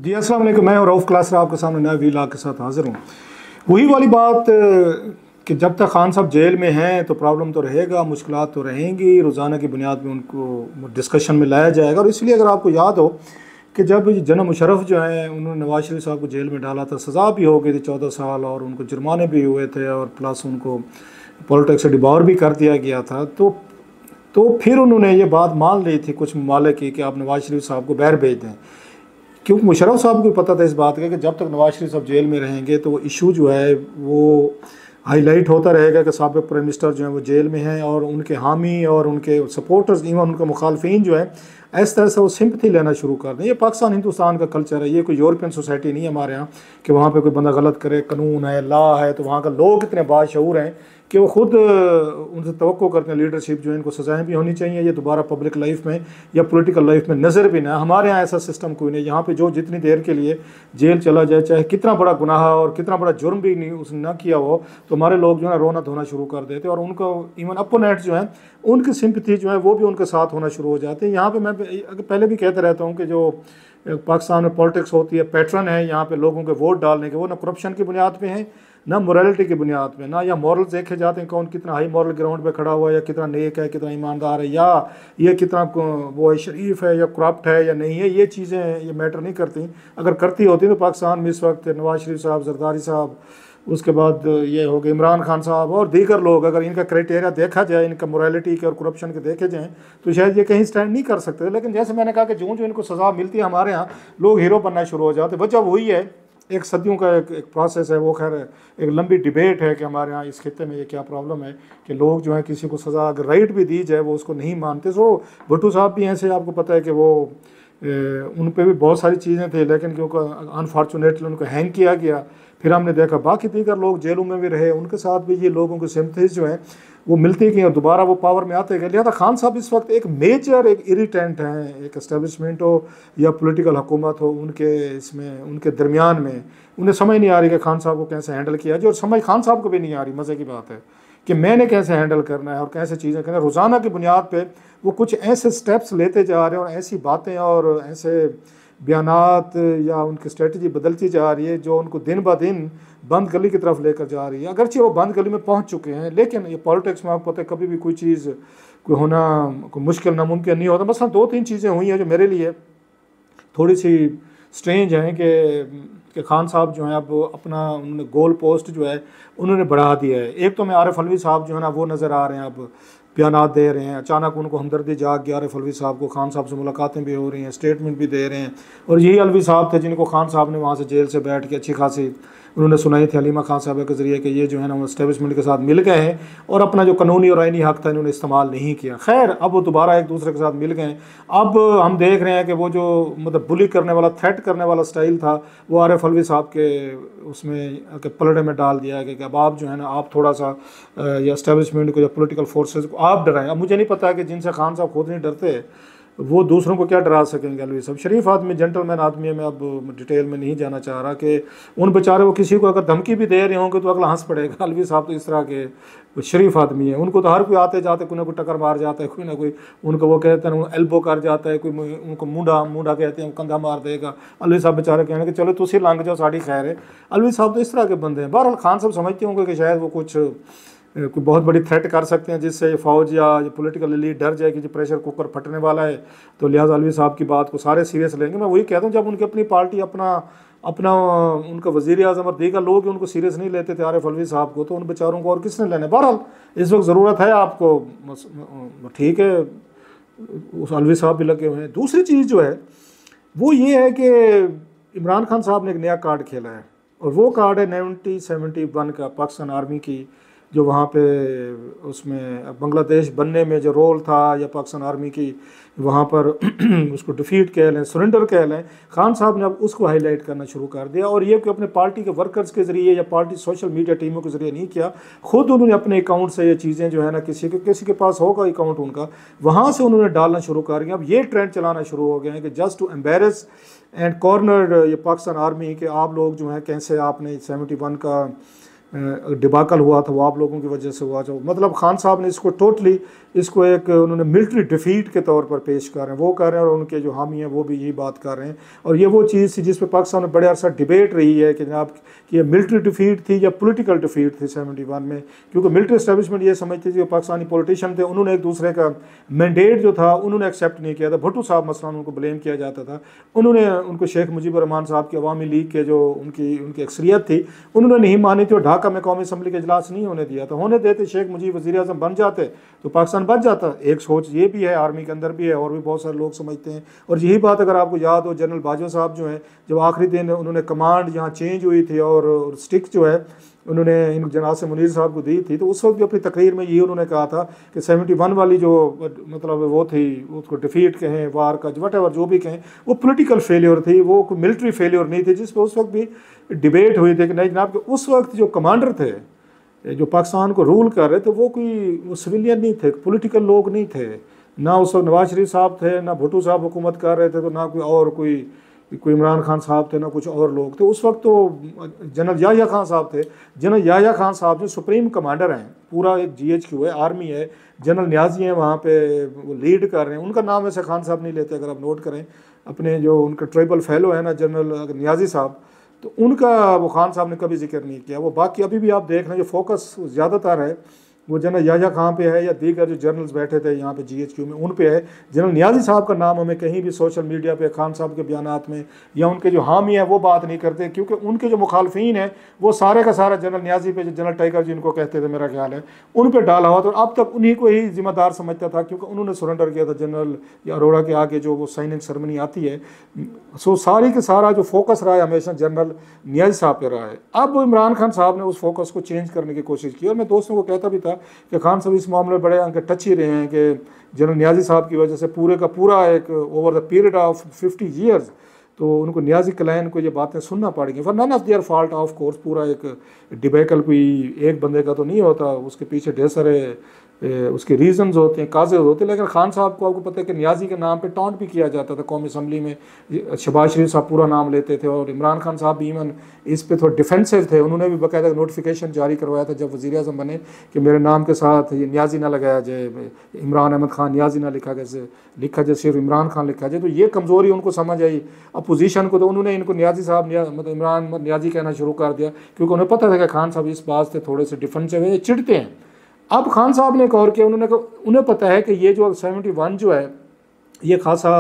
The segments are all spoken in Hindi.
जी अस्सलाम वालेकुम। मैं और रऊफ़ क्लासर आपके सामने नया वीलॉग के साथ हाज़िर हूँ। वही वाली बात कि जब तक खान साहब जेल में हैं तो प्रॉब्लम तो रहेगा, मुश्किलात तो रहेंगी, रोज़ाना की बुनियाद पे उनको डिस्कशन में लाया जाएगा। और इसलिए अगर आपको याद हो कि जब जनाब मुशर्रफ जो हैं उन्होंने नवाज शरीफ साहब को जेल में डाला था, सज़ा भी हो गई थी 14 साल और उनको जुर्माने भी हुए थे और प्लस उनको पॉलिटिक्स से डिबार भी कर दिया गया था। तो फिर उन्होंने ये बात मान ली थी कुछ ममालिक की कि आप नवाज शरीफ साहब को बाहर भेज दें, क्योंकि मुशर्रफ साहब को पता था इस बात का कि जब तक नवाज शरीफ साहब जेल में रहेंगे तो वो इशू जो है वो हाईलाइट होता रहेगा कि साबिक़ प्राइम मिनिस्टर जो है वो जेल में हैं और उनके हामी और उनके सपोर्टर्स इवन उनके मुखालफिन जो है इस तरह से वो सिंपथी लेना शुरू कर दें। ये पाकिस्तान हिंदुस्तान का कल्चर है, ये कोई यूरोपियन सोसाइटी नहीं है हमारे यहाँ कि वहाँ पे कोई बंदा गलत करे, कानून है, लॉ है, तो वहाँ का लोग इतने बाशऊर हैं कि वो खुद उनसे तवक्को करते हैं लीडरशिप जो है इनको सज़ाएँ भी होनी चाहिए, ये दोबारा पब्लिक लाइफ में या पॉलिटिकल लाइफ में नज़र भी ना। हमारे यहाँ ऐसा सिस्टम कोई नहीं। यहाँ पे जो जितनी देर के लिए जेल चला जाए, चाहे कितना बड़ा गुनाह और कितना बड़ा जुर्म भी नहीं उसने ना किया हो, तो हमारे लोग जो है रोना धोना शुरू कर देते और उनको इवन अपोनेंट जो है उनकी सिंपथी जो है वो भी उनके साथ होना शुरू हो जाती है। यहाँ पर मैं पहले भी कहता रहता हूँ कि जो पाकिस्तान में पॉलिटिक्स होती है, पैटर्न है यहाँ पे लोगों के वोट डालने के, वो ना करप्शन की बुनियाद पे हैं ना मोरालिटी की बुनियाद पे, ना या मॉरल्स देखे जाते हैं कौन कितना हाई मॉरल ग्राउंड पे खड़ा हुआ है या कितना नेक है, कितना ईमानदार है, या ये कितना वो शरीफ है या करप्ट है या नहीं है। ये चीज़ें ये मैटर नहीं करती। अगर करती होती तो पाकिस्तान में इस वक्त नवाज शरीफ साहब, जरदारी साहब, उसके बाद ये हो गए इमरान खान साहब और दीगर लोग, अगर इनका क्राइटेरिया देखा जाए, इनका मोरालिटी के और करप्शन के देखे जाएँ तो शायद ये कहीं स्टैंड नहीं कर सकते। लेकिन जैसे मैंने कहा कि जो जो इनको सज़ा मिलती है हमारे यहाँ लोग हीरो बनना शुरू हो जाते। वजह वही है, एक सदियों का एक प्रोसेस है वो। खैर एक लंबी डिबेट है कि हमारे यहाँ इस खित्ते में ये क्या प्रॉब्लम है कि लोग जो है किसी को सज़ा अगर राइट भी दी जाए वो उसको नहीं मानते। सो भुट्टो साहब भी ऐसे, आपको पता है कि वो उन पर भी बहुत सारी चीज़ें थी, लेकिन क्योंकि अनफॉर्चुनेटली उनको हैंग किया गया। फिर हमने देखा बाकी दीगर लोग जेलों में भी रहे, उनके साथ भी ये लोगों की सिम्पथीज जो है वो मिलती गई और दोबारा वो पावर में आते गए। लिहाजा खान साहब इस वक्त एक मेजर एक इरिटेंट हैं, एक एस्टेब्लिशमेंट हो या पॉलिटिकल हुकूमत हो, उनके इसमें उनके दरमियान में उन्हें समझ नहीं आ रही कि खान साहब को कैसे हैंडल किया जाए। और समझ खान साहब को भी नहीं आ रही, मज़े की बात है कि मैंने कैसे हैंडल करना है और कैसे चीज़ें करना है। रोज़ाना की बुनियाद पर वो कुछ ऐसे स्टेप्स लेते जा रहे हैं और ऐसी बातें और ऐसे बयानात या उनकी स्ट्रेटजी बदलती जा रही है जो उनको दिन ब दिन बंद गली की तरफ लेकर जा रही है। अगरचे वो बंद गली में पहुंच चुके हैं, लेकिन ये पॉलिटिक्स में आपको पता है कभी भी कोई चीज़ कोई होना कोई मुश्किल नामुमकिन नहीं होता। मसलन 2-3 चीज़ें हुई हैं जो मेरे लिए थोड़ी सी स्ट्रेंज हैं कि खान साहब जो हैं अब अपना उन्होंने गोल पोस्ट जो है उन्होंने बढ़ा दिया है। एक तो मैं आरिफ अलवी साहब जो है ना वो नज़र आ रहे हैं, अब बयानात दे रहे हैं, अचानक उनको हमदर्दी जाग गया आरिफ अलवी साहब को, खान साहब से मुलाकातें भी हो रही हैं, स्टेटमेंट भी दे रहे हैं। और यही अलवी साहब थे जिनको खान साहब ने वहाँ से जेल से बैठ के अच्छी खासी उन्होंने सुनाई थी हलीमा खान साहब के ज़रिए कि ये जो है ना वो एस्टेब्लिशमेंट के साथ मिल गए हैं और अपना जो कानूनी और आइनी हक़ था इन्होंने इस्तेमाल नहीं किया। खैर अब वो दोबारा एक दूसरे के साथ मिल गए। अब हम देख रहे हैं कि वो जो मतलब बुली करने वाला, थ्रेट करने वाला स्टाइल था वो आरिफ अलवी साहब के उसमें पलड़े में डाल दिया गया कि अब आप जो है ना आप थोड़ा सा या एस्टेब्लिशमेंट को या पोलिटिकल फोर्सेज को आप डराएं। अब मुझे नहीं पता कि जिनसे खान साहब खुद नहीं डरते वो दूसरों को क्या डरा सकेंगे। अलवी साहब शरीफ आदमी, जेंटलमैन आदमी है। मैं अब डिटेल में नहीं जाना चाह रहा कि उन बेचारे वो किसी को अगर धमकी भी दे रहे होंगे तो अगला हंस पड़ेगा। अलवी साहब तो इस तरह के शरीफ आदमी है, उनको तो हर कोई आते जाते कोई ना कोई टक्कर मार जाता है, कोई ना कोई उनको वो कहते हैं एल्बो कर जाता है, कोई उनको मुंडा कहते हैं कंधा मार देगा। अलवी साहब बेचारे कहने कि चलो तुसी लंघ जाओ साड़ी खैर है। अलवी साहब तो इस तरह के बंदे हैं। बहरहाल खान साहब समझते होंगे कि शायद वो कुछ कोई बहुत बड़ी थ्रेट कर सकते हैं जिससे फ़ौज या पॉलिटिकल एलीट डर जाए कि जो प्रेशर कुकर फटने वाला है, तो लिहाजा अलवी साहब की बात को सारे सीरियस लेंगे। मैं वही कहता हूँ जब उनकी अपनी पार्टी अपना उनका वज़ीर आज़म और दीगर लोग उनको सीरियस नहीं लेते थे आरिफ अलवी साहब को, तो उन बेचारों को और किसने लेने। बहरहाल इस वक्त ज़रूरत है आपको, ठीक है उस अलवी साहब भी लगे हुए हैं। दूसरी चीज़ जो है वो ये है कि इमरान खान साहब ने एक नया कार्ड खेला है और वो कार्ड है 1971 का पाकिस्तान आर्मी की, जो वहाँ पे उसमें बांग्लादेश बनने में जो रोल था या पाकिस्तान आर्मी की वहाँ पर उसको डिफीट कह लें, सरेंडर कह लें, खान साहब ने अब उसको हाईलाइट करना शुरू कर दिया। और ये कि अपने पार्टी के वर्कर्स के ज़रिए या पार्टी सोशल मीडिया टीमों के ज़रिए नहीं किया, ख़ुद उन्होंने अपने अकाउंट से ये चीज़ें जो है ना किसी के पास होगा अकाउंट उनका, वहाँ से उन्होंने डालना शुरू कर दिया। अब ये ट्रेंड चलाना शुरू हो गया है कि just to embarrass and corner ये पाकिस्तान आर्मी के आप लोग जो हैं कैसे आपने 71 का डिबाकल हुआ था वो आप लोगों की वजह से हुआ था। मतलब खान साहब ने इसको टोटली इसको एक उन्होंने मिलिट्री डिफीट के तौर पर पेश कर रहे हैं, वो कर रहे हैं, और उनके जो हामी हैं वो भी यही बात कर रहे हैं। और ये वो चीज़ थी जिस पर पाकिस्तान में बड़े अरसा डिबेट रही है कि जनाब कि ये मिलिट्री डिफीट थी या पॉलिटिकल डिफीट थी 71 में, क्योंकि मिलिट्री एस्टेब्लिशमेंट ये समझती थी कि पाकिस्तानी पॉलिटिशियन थे, उन्होंने एक दूसरे का मैंडेट जो था उन्होंने एक्सेप्ट नहीं किया था। भुट्टो साहब मसलन उनको ब्लेम किया जाता था, उन्होंने उनको शेख मुजीबुर रहमान साहब की अवामी लीग के जो उनकी अक्सरियत थी उन्होंने नहीं मानी थी, और ढाका में कौमी असम्बली का इजलास नहीं होने दिया था। होने देते शेख मुजीब वज़ीर आज़म बन जाते तो पाकिस्तान बच जाता। एक सोच ये भी है, आर्मी के अंदर भी है, और भी बहुत सारे लोग समझते हैं। और यही बात अगर आपको याद हो, जनरल बाजवा साहब जो हैं जब आखिरी दिन उन्होंने कमांड यहाँ चेंज हुई थी और स्टिक जो है उन्होंने इन जनाब से मुनीर साहब को दी थी, तो उस वक्त भी अपनी तकरीर में यही उन्होंने कहा था कि 71 वाली जो मतलब वो थी उसको डिफीट कहें, वार का वट एवर जो भी कहें, वो पॉलिटिकल फेलियर थी, वो कोई मिलिट्री फेलियर नहीं थी, जिस पर उस वक्त भी डिबेट हुई थी कि नहीं जनाब कि उस वक्त जो कमांडर थे जो पाकिस्तान को रूल कर रहे थे वो सिविलियन नहीं थे, पॉलिटिकल लोग नहीं थे। ना उस वक्त नवाज शरीफ साहब थे, ना भुट्टो साहब हुकूमत कर रहे थे, तो ना कोई इमरान खान साहब थे, ना कुछ और लोग थे। उस वक्त तो जनरल याह्या खान साहब थे। जनरल याह्या खान साहब जो सुप्रीम कमांडर हैं, पूरा एक GHQ है, आर्मी है, जनरल न्याजी हैं वहाँ पे वो लीड कर रहे हैं। उनका नाम वैसे खान साहब नहीं लेते, अगर आप नोट करें अपने जो उनका ट्राइबल फेलो है ना जनरल न्याजी साहब, तो उनका वो खान साहब ने कभी जिक्र नहीं किया। वो बाकी अभी भी आप देख रहे हैं जो फोकस ज़्यादातर है वो जनरल याह्या खान पे है, या दीगर जो जनरल्स बैठे थे यहाँ पे GHQ में उन पे है। जनरल न्याजी साहब का नाम हमें कहीं भी सोशल मीडिया पे खान साहब के बयानात में या उनके जो हामी हैं वो बात नहीं करते, क्योंकि उनके जो मुखालफीन हैं वो सारे का सारा जनरल न्याजी पे, जो जनरल टाइगर जिनको कहते थे मेरा ख्याल है, उन पर डाला हुआ। तो अब तक उन्हीं को ही जिम्मेदार समझता था, क्योंकि उन्होंने सरेंडर किया था जनरल या अरोड़ा के आगे जो वो साइनिंग सेरेमनी आती है। सो सारी के सारा जो फोकस रहा है हमेशा जनरल न्याजी साहब पे रहा है। अब इमरान खान साहब ने उस फोकस को चेंज करने की कोशिश की, और मैं दोस्तों को कहता भी था कि खान साहब इस मामले में बड़े अंक टच ही रहे हैं कि जनरल न्याजी साहब की वजह से पूरे का पूरा एक over the period of 50 years तो उनको न्याजी क्लाइन को ये बातें सुनना पड़ेंगी। For none of their fault of course, पूरा एक डिबेकल कोई एक बंदे का तो नहीं होता, उसके पीछे ढेर सारे उसके रीजंस होते हैं, काजेज होते हैं। लेकिन खान साहब को आपको पता है कि न्याजी के नाम पे टॉन्ट भी किया जाता था कौमी असम्बली में, शहबाज शरीफ साहब पूरा नाम लेते थे, और इमरान खान साहब भी इवन इस पे थोड़े डिफेंसिव थे। उन्होंने भी बाकायदा नोटिफिकेशन जारी करवाया था जब वज़ीर आज़म बने कि मेरे नाम के साथ ये न्याजी ना लगाया जाए, इमरान अहमद खान न्याजी ना लिखा जाए, सिर्फ इमरान खान लिखा जाए। तो ये कमज़ोरी उनको समझ आई अपोजिशन को, तो उन्होंने इनको न्याजी साहब मतलब इमरान न्याजी कहना शुरू कर दिया, क्योंकि उन्हें पता था कि खान साहब इस बात से थोड़े से डिफेंसिव है, चिढ़ते हैं। अब खान साहब ने एक और किया, उन्हें पता है कि ये जो 71 जो है ये खासा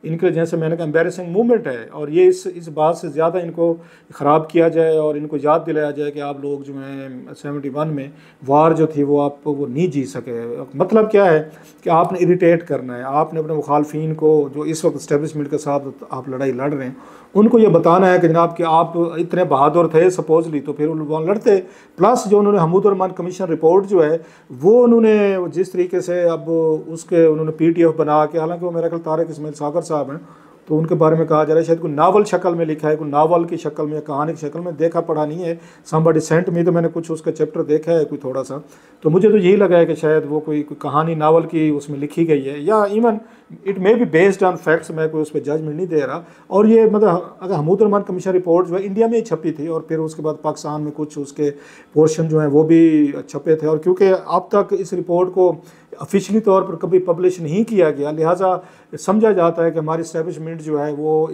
इनके जैसे मैंने कहा एम्बेरसिंग मूवमेंट है, और ये इस बात से ज़्यादा इनको ख़राब किया जाए और इनको याद दिलाया जाए कि आप लोग जो हैं 71 में वार जो थी वो आप वो नहीं जीत सके। मतलब क्या है कि आपने इरिटेट करना है, आपने अपने मुखालफिन को जो इस वक्त इस्टेब्लिशमेंट के साथ आप लड़ाई लड़ रहे हैं उनको ये बताना है कि जनाब कि आप इतने बहादुर थे सपोजली, तो फिर वो लड़ते। प्लस जो उन्होंने हमूदुर रहमान कमीशन रिपोर्ट जो है वो उन्होंने जिस तरीके से अब उसके उन्होंने PTF बना के, हालांकि वो मेरा ख्याल तारिक इस्माइल सागर साहब हैं, तो उनके बारे में कहा जा रहा है शायद कोई नावल शक्ल में लिखा है, कोई नावल की शक्ल में, कहानी की शक्ल में, देखा पढ़ा नहीं है। समबडी सेंट में तो मैंने कुछ उसका चैप्टर देखा है कोई थोड़ा सा, तो मुझे तो यही लगा है कि शायद वो कोई कहानी नावल की उसमें लिखी गई है, या even it may be based on facts. मैं कोई उस पर जजमेंट नहीं दे रहा। और ये मतलब अगर हमूदुर रहमान कमीशन रिपोर्ट जो है इंडिया में ही छपी थी, और फिर उसके बाद पाकिस्तान में कुछ उसके पोर्शन जो हैं वो भी छपे थे, और क्योंकि अब तक इस रिपोर्ट को ऑफिशियली तौर पर कभी पब्लिश नहीं किया गया, लिहाजा समझा जाता है कि हमारी इस्टेब्लिशमेंट जो है वो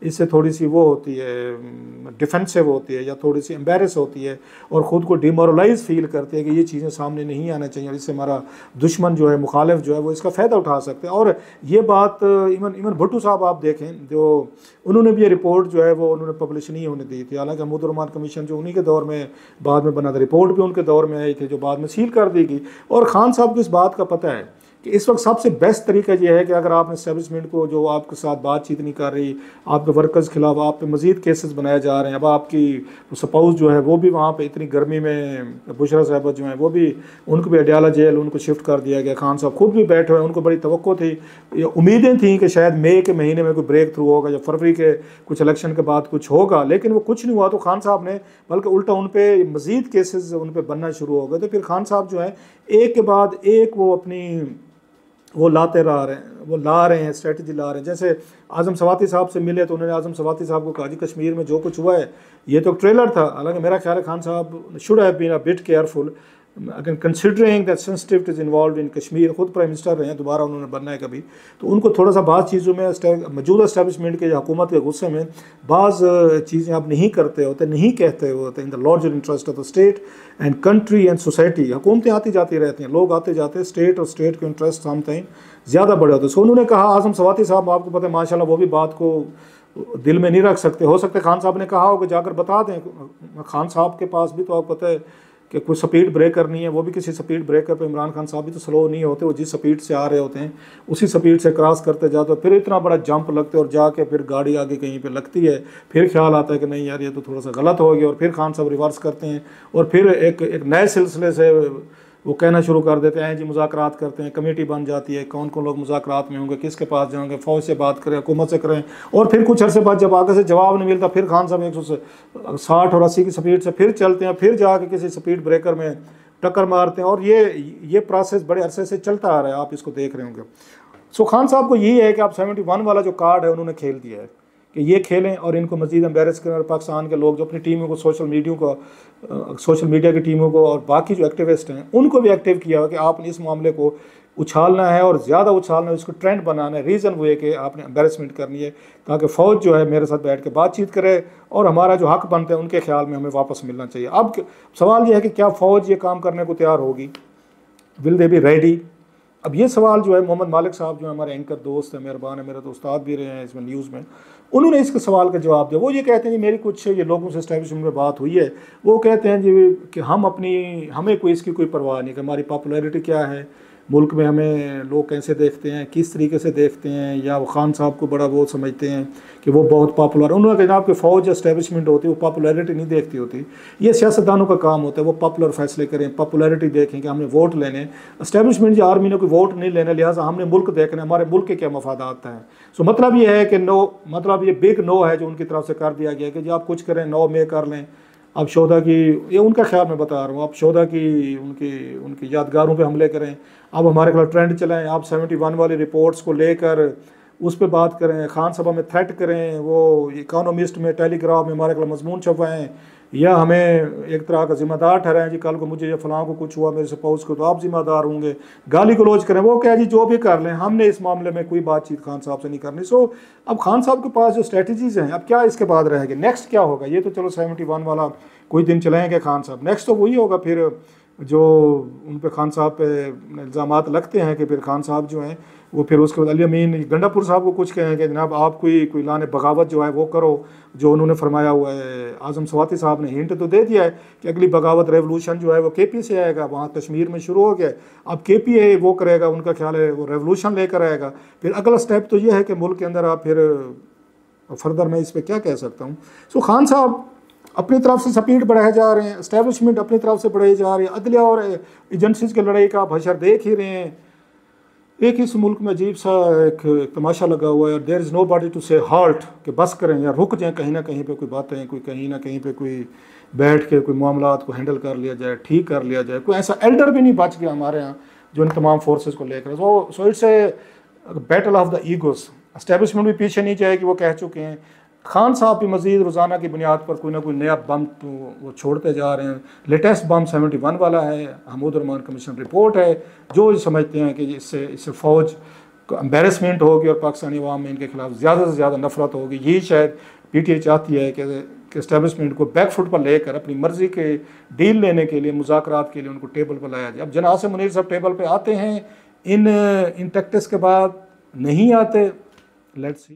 इससे थोड़ी सी वो होती है, डिफेंसिव होती है, या थोड़ी सी एम्बेरस होती है, और ख़ुद को डिमोरलाइज फील करती है कि ये चीज़ें सामने नहीं आना चाहिए, और इससे हमारा दुश्मन जो है, मुखालिफ जो है, वो इसका फ़ायदा उठा सकते हैं। और ये बात इवन भुट्टो साहब आप देखें, जो उन्होंने भी ये रिपोर्ट जो है वो उन्होंने पब्लिश नहीं होने दी थी, हालांकि हमूदुर रहमान कमीशन जो उन्हीं के दौर में बाद में बना था, रिपोर्ट भी उनके दौर में आई थी जो बाद में सील कर दी गई। और खान साहब को इस बात का पता है कि इस वक्त सबसे बेस्ट तरीका यह है कि अगर आप इस्टेब्लिशमेंट को जो आपके साथ बातचीत नहीं कर रही, आपके वर्कर्स के खिलाफ आप पे मज़ीद केसेस बनाए जा रहे हैं, अब आपकी स्पाउस जो है वो भी वहाँ पे इतनी गर्मी में, बुशरा साहब जो हैं वो भी, उनको भी अडयाला जेल उनको शिफ्ट कर दिया गया। खान साहब खुद भी बैठे हुए, उनको बड़ी तवक्को थी, उम्मीदें थी कि शायद मई के महीने में कोई ब्रेक थ्रू होगा या फरवरी के कुछ इलेक्शन के बाद कुछ होगा, लेकिन वो कुछ नहीं हुआ। तो खान साहब ने बल्कि उल्टा उन पर मज़ीद केसेस उन पर बनना शुरू हो गए। तो फिर खान साहब जो है एक के बाद एक वो अपनी वो ला रहे हैं स्ट्रेटजी ला रहे हैं। जैसे आज़म सवाती साहब से मिले तो उन्होंने आज़म सवाती साहब को कहा जी कश्मीर में जो कुछ हुआ है ये तो ट्रेलर था, हालांकि मेरा ख्याल है खान साहब should have been a bit careful again considering that sensitivity is involved in Kashmir. खुद प्राइम मिनिस्टर रहे हैं, दोबारा उन्होंने बनना है कभी, तो उनको थोड़ा सा बाज़ चीज़ों में मौजूदा इस्टेब्लिशमेंट के हुकूमत के गुस्से में बाज़ चीज़ें आप नहीं करते होते, नहीं कहते होते in the larger interest of the state and country and society. हुकूमतें आती जाती रहती हैं, लोग आते जाते हैं, स्टेट और स्टेट के इंटरेस्ट सामने ज़्यादा बड़े होते हैं। सो उन्होंने कहा, आज़म सवाती साहब आपको पता है माशाल्लाह वो भी बात को दिल में नहीं रख सकते, हो सकता है खान साहब ने कहा हो कि जाकर बता दें। खान साहब के पास भी तो आपको पता है कि कोई स्पीड ब्रेकर नहीं है, वो भी किसी स्पीड ब्रेकर पे, इमरान खान साहब भी तो स्लो नहीं होते, वो जिस स्पीड से आ रहे होते हैं उसी स्पीड से क्रॉस करते जाते हैं, फिर इतना बड़ा जंप लगते हैं और जाके फिर गाड़ी आगे कहीं पे लगती है, फिर ख्याल आता है कि नहीं यार ये तो थोड़ा सा गलत हो गया, और फिर खान साहब रिवर्स करते हैं और फिर एक नए सिलसिले से वो कहना शुरू कर देते हैं जी मुज़ाकरात करते हैं, कमेटी बन जाती है, कौन कौन लोग मुज़ाकरात में होंगे, किसके पास जाएंगे, फ़ौज से बात करें, हुकूमत से करें, और फिर कुछ अरसे बाद जब आगे से जवाब नहीं मिलता फिर खान साहब 160 और 80 की स्पीड से फिर चलते हैं, फिर जाके किसी स्पीड ब्रेकर में टक्कर मारते हैं, और ये प्रोसेस बड़े अरसे से चलता आ रहा है, आप इसको देख रहे होंगे। सो खान साहब को यही है कि आप 71 वाला जो कार्ड है उन्होंने खेल दिया है कि ये खेलें और इनको मज़ीद एम्बेरस करें, और पाकिस्तान के लोग जो अपनी टीमों को सोशल मीडिया की टीमों को और बाकी जो एक्टिविस्ट हैं उनको भी एक्टिव किया है कि आपने इस मामले को उछालना है और ज़्यादा उछालना है, इसको ट्रेंड बनाना है। रीज़न वो है कि आपने एम्बेरसमेंट करनी है ताकि फ़ौज जो है मेरे साथ बैठ के बातचीत करे और हमारा जो हक बनते हैं उनके ख्याल में हमें वापस मिलना चाहिए। अब सवाल ये है कि क्या फ़ौज ये काम करने को तैयार होगी, विल दे बी रेडी। अब ये सवाल जो है मोहम्मद मालिक साहब जो है हमारे एंकर दोस्त हैं, मेहरबान है, मेरे तो उस्ताद भी रहे हैं इसमें न्यूज़ में, उन्होंने इसके सवाल का जवाब दिया। वो ये कहते हैं जी मेरी कुछ ये लोगों से एस्टैब्लिशमेंट में बात हुई है, वो कहते हैं जी कि हमें कोई इसकी कोई परवाह नहीं कि हमारी पॉपुलैरिटी क्या है, मुल्क में हमें लोग कैसे देखते हैं, किस तरीके से देखते हैं, या वो खान साहब को बड़ा वो समझते हैं कि वो बहुत पॉपुलर। उन्होंने कहा जनाब कि फ़ौज एस्टैब्लिशमेंट होती है वो पॉपुलैरिटी नहीं देखती होती, ये सियासतदानों का काम होता है, वो पॉपुलर फैसले करें, पॉपुलैरिटी देखें कि हमने वोट लेने। एस्टैब्लिशमेंट या आर्मी ने कोई वोट नहीं लेना, लिहाजा हमने मुल्क देखना, हमारे मुल्क के क्या मफादात हैं। सो मतलब ये है कि मतलब ये बिग नो है जो उनकी तरफ से कर दिया गया कि जी आप कुछ करें, नो में कर लें। अब शोधा की, ये उनका ख्याल मैं बता रहा हूँ, अब शोधा की उनकी यादगारों पे हमले करें, अब हमारे खिलाफ ट्रेंड चलाएं, आप 71 वाली रिपोर्ट्स को लेकर उस पर बात करें, खान सभा में थ्रेट करें, वो इकोनॉमिस्ट में टेलीग्राफ में हमारे खिलाफ मजमून छपवाएँ, या हमें एक तरह का ज़िम्मेदार ठहराएं जी कल को मुझे या फलां को कुछ हुआ मेरे स्पाउस को तो आप ज़िम्मेदार होंगे, गाली गलौज करें। वो क्या जी जो भी कर लें, हमने इस मामले में कोई बातचीत खान साहब से नहीं करनी। सो अब खान साहब के पास जो स्ट्रेटजीज़ हैं, अब क्या इसके बाद रहेंगे, नेक्स्ट क्या होगा, ये तो चलो 71 वाला कोई दिन चलाएँगे खान साहब, नेक्स्ट तो वही होगा फिर जो उन पर खान साहब पे इल्ज़ामात लगते हैं कि फिर खान साहब जो हैं वो फिर उसके बाद अली अमीन गंडापुर साहब को कुछ कहें कि जनाब आप कोई लाने बगावत जो है वो करो, जो उन्होंने फरमाया हुआ है। आज़म सवाती साहब ने हिंट तो दे दिया है कि अगली बगावत रेवोल्यूशन जो है वो KP से आएगा, वहाँ कश्मीर में शुरू हो गया, अब KP है वो करेगा, उनका ख्याल है वो रेवोल्यूशन लेकर आएगा। फिर अगला स्टेप तो ये है कि मुल्क के अंदर आप फिर फर्दर मैं इस पर क्या कह सकता हूँ। सो खान साहब अपनी तरफ से स्पीड बढ़ाए जा रहे हैं, एस्टैब्लिशमेंट अपनी तरफ से बढ़ाई जा रही है, अदलिया और एजेंसीज के लड़ाई का आप हशर देख ही रहे हैं। एक इस मुल्क में अजीब सा एक तमाशा लगा हुआ है, और there is nobody to say halt कि बस करें या रुक जाएं, कहीं ना कहीं पे कोई बातें, कोई कहीं ना कहीं पे कोई बैठ के कोई मामलात को हैंडल कर लिया जाए, ठीक कर लिया जाए। कोई ऐसा एल्डर भी नहीं बच गया हमारे यहाँ जो इन तमाम फोर्सेस को लेकर। So it's a battle of the egos. Establishment भी पीछे नहीं जाएगी, वो कह चुके हैं। खान साहब भी मज़ीद रोज़ाना की बुनियाद पर कोई ना कोई नया बम तो वो छोड़ते जा रहे हैं। लेटेस्ट बम 71 वाला है, महमूद रहमान कमीशन रिपोर्ट है, जो समझते हैं कि इससे फ़ौज को एम्बेरसमेंट होगी और पाकिस्तानी अवाम में इनके खिलाफ ज़्यादा से ज़्यादा नफरत होगी। यही शायद PTI चाहती है कि इस्टेब्लिशमेंट को बैकफुट पर लेकर अपनी मर्ज़ी के डील लेने के लिए, मुज़ाकरात के लिए उनको टेबल पर लाया जाए। अब जना आसिम मुनीर साहब टेबल पर आते हैं इन टैक्टिक्स के बाद, नहीं आते, लेट्स सी।